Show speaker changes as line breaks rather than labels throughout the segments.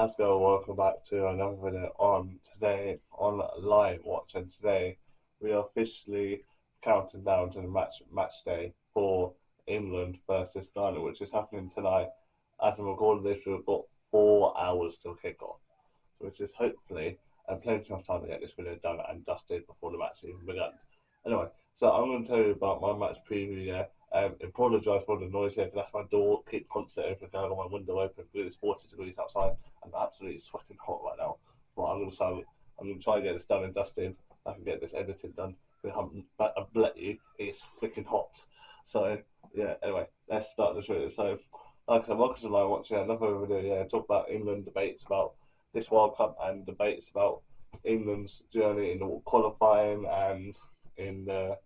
How's it going? Welcome back to another video on today on LionWatch, and today we are officially counting down to the match day for England versus Ghana, which is happening tonight. As I'm recording this, we've got 4 hours till kick-off, which is hopefully plenty of time to get this video done and dusted before the match even begun. Anyway, so I'm going to tell you about my match preview. Yeah, apologise for the noise here, because that's my door keep constantly open. I got my window open because it's 40 degrees outside. I'm absolutely sweating hot right now. But I'm going to try and get this done and dusted. I can get this edited done. I bet you it's freaking hot. So yeah. Anyway, let's start the video. So like I said, welcome to LionWatch. Yeah, another video. Yeah, talk about England, debates about this World Cup, and debates about England's journey in the qualifying and in the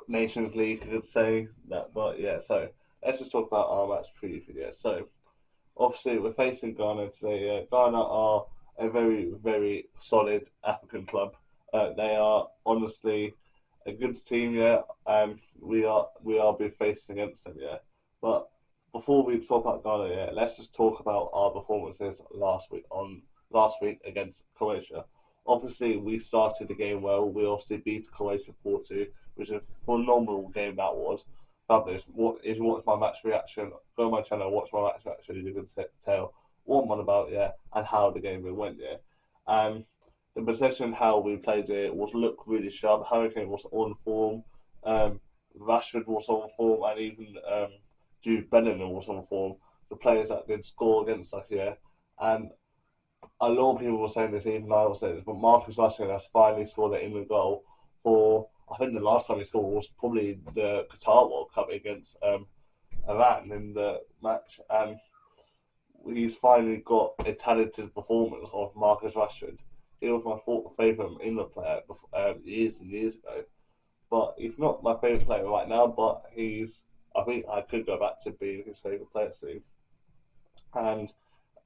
Nations League, you could say that. But yeah, so let's just talk about our match preview. Yeah, so obviously we're facing Ghana today. Yeah, Ghana are a very, very solid African club. They are honestly a good team. Yeah, and we are be facing against them. Yeah, but before we talk about Ghana, yeah, let's just talk about our performances last week against Croatia. Obviously, we started the game well. We obviously beat Croatia 4-2, which is a phenomenal game that was. Fabulous. If you watch my match reaction, go on my channel, watch my match reaction, you can tell what I'm on about, yeah, and how the game went, yeah. And the possession, how we played it, was looked really sharp. Hurricane was on form. Rashford was on form, and even Jude Bellingham was on form. The players that did score against us, yeah. And a lot of people were saying this, even I was saying this, but Marcus Rashford has finally scored an England goal for, I think the last time he scored was probably the Qatar World Cup against Iran in the match, and he's finally got a talented performance of Marcus Rashford. He was my favourite England player years and years ago, but he's not my favourite player right now, but I think I could go back to being his favourite player soon. And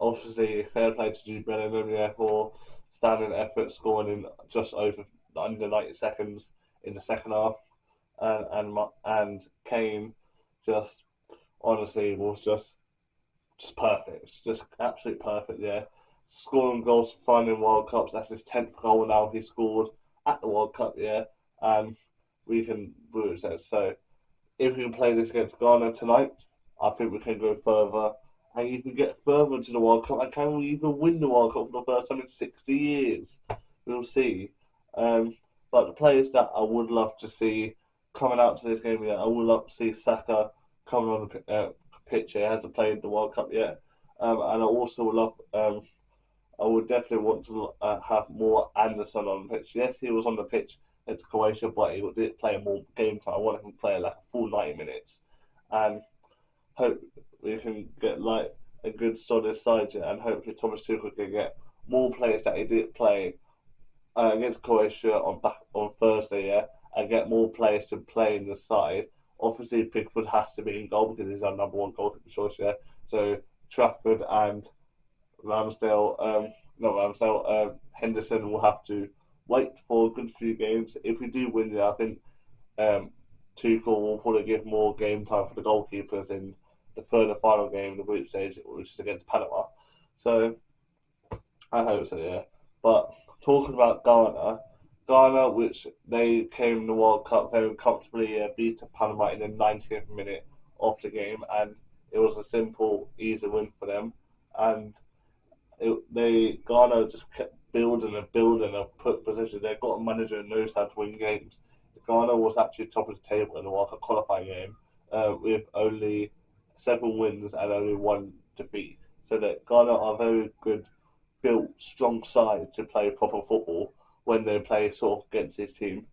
obviously, fair play to Jude Bellingham, yeah, for standing effort, scoring in just under 90 seconds in the second half, and Kane just honestly was just perfect, just absolutely perfect, yeah. Scoring goals, finding World Cups. That's his 10th goal now. He scored at the World Cup, yeah, and we can do it. So if we can play this against Ghana tonight, I think we can go further and even get further to the World Cup. And can we even win the World Cup for the first time in 60 years? We'll see. But the players that I would love to see coming out to this game, yeah, I would love to see Saka coming on the pitch. He hasn't played the World Cup yet. And I also would love, I would definitely want to have more Anderson on the pitch. Yes, he was on the pitch against Croatia, but he did play more game time. I want him to play like a full 90 minutes. And hope we can get like a good solid side, and hopefully Thomas Tuchel can get more players that he did play against Croatia on Thursday, yeah, and get more players to play in the side. Obviously, Pickford has to be in goal because he's our number one goalkeeper choice, yeah. So Trafford and Henderson will have to wait for a good few games. If we do win, yeah, I think Tuchel will probably give more game time for the goalkeepers in the third and final game of the group stage, which is against Panama. So I hope so, yeah. But talking about Ghana, which they came in the World Cup very comfortably, beat Panama in the 90th minute of the game, and it was a simple, easy win for them. And Ghana just kept building and put position. They've got a manager who knows how to win games. Ghana was actually top of the table in the World Cup qualifying game, with only 7 wins and only 1 defeat. So that Ghana are a very good, built, strong side to play proper football when they play sort of against this team.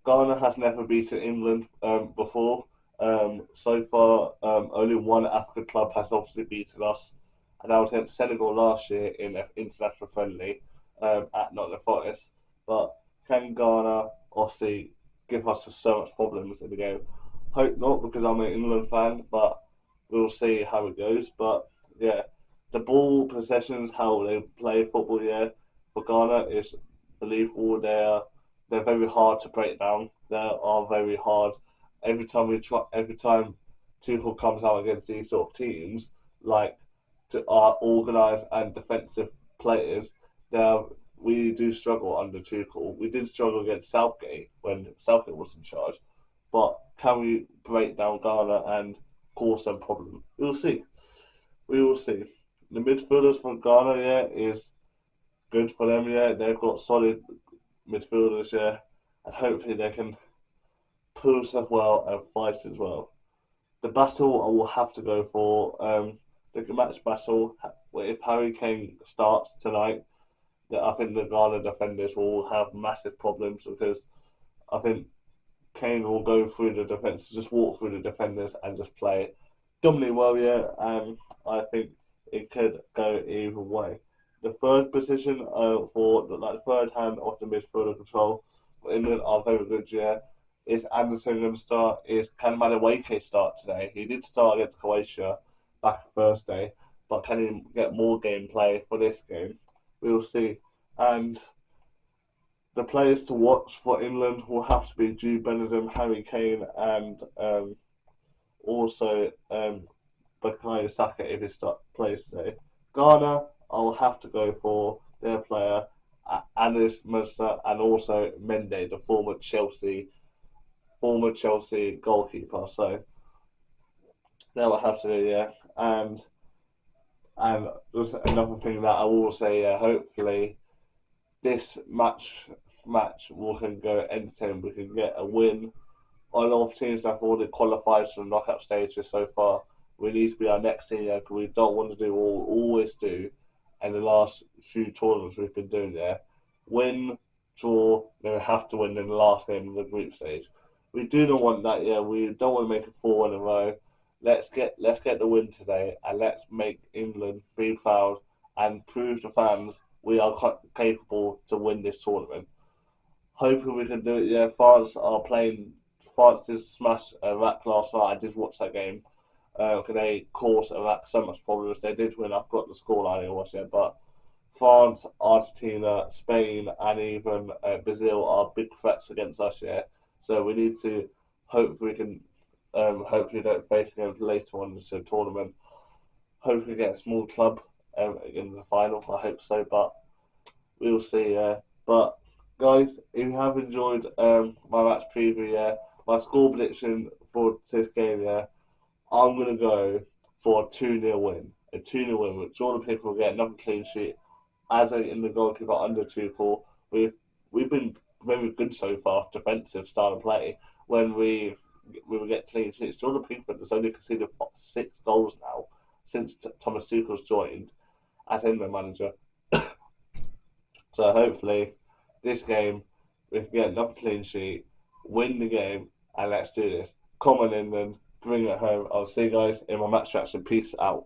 Ghana has never beaten England before. So far, only one African club has obviously beaten us, and that was against Senegal last year in an international friendly at Nottingham Forest. But can Ghana obviously give us so much problems in the game? Hope not, because I'm an England fan, but we'll see how it goes. But yeah, the ball possessions, how they play football, yeah, for Ghana is believable. They're very hard to break down. They are very hard. Every time Tuchel comes out against these sort of teams, like to our organised and defensive players. Now we do struggle under Tuchel. We did struggle against Southgate when Southgate was in charge, but can we break down Ghana and cause some problem? We'll see. We will see. The midfielders from Ghana, yeah, is good for them. Yeah, they've got solid midfielders. Yeah, and hopefully they can pull stuff well and fight as well. The battle I will have to go for the match battle. If Harry Kane starts tonight, I think the Ghana defenders will have massive problems because I think Kane will go through the defence, just walk through the defenders and just play dominantly well, yeah, and I think it could go either way. The third position for the third hand of the midfielder control for England are very good, yeah. Is Anderson going to start? Is can Madueke start today? He did start against Croatia back Thursday, but can he get more gameplay for this game? We will see. And the players to watch for England will have to be Jude Bellingham, Harry Kane, and also Bukayo Saka if he plays today. Ghana, I'll have to go for their player Anis Musa and also Mendy, the former Chelsea goalkeeper. So that will have to do, yeah. And there's another thing that I will say, hopefully this match we can go entertaining. We can get a win. A lot of teams have already qualified for the knockout stages so far. We need to be our next team, yeah, because we don't want to do what we always do in the last few tournaments we've been doing there. Win, draw, then we have to win in the last game of the group stage. We do not want that, yeah. We don't want to make it 4 in a row. Let's get the win today and let's make England feel proud and prove to fans we are capable to win this tournament. Hoping we can do it, yeah. France did smash Iraq last night. I did watch that game. They caused Iraq so much problems. They did win. I've got the scoreline I watched it, but France, Argentina, Spain, and even Brazil are big threats against us. Yeah, so we need to hopefully don't face against later on in the tournament. Hopefully get a small club in the final. I hope so, but we'll see. But guys, if you have enjoyed my match preview, my score prediction for this game, I'm gonna go for a 2-0 win. A 2-0 win, which Jordan Pickford will get another clean sheet. As in the goalkeeper under Tuchel, we've been very good so far, defensive style of play. When we will get clean sheets. Jordan Pickford has only conceded 6 goals now since Thomas Tuchel's joined as England manager. So hopefully this game we can get another clean sheet, win the game, and let's do this. Come on England, bring it home. I'll see you guys in my match reaction. Peace out.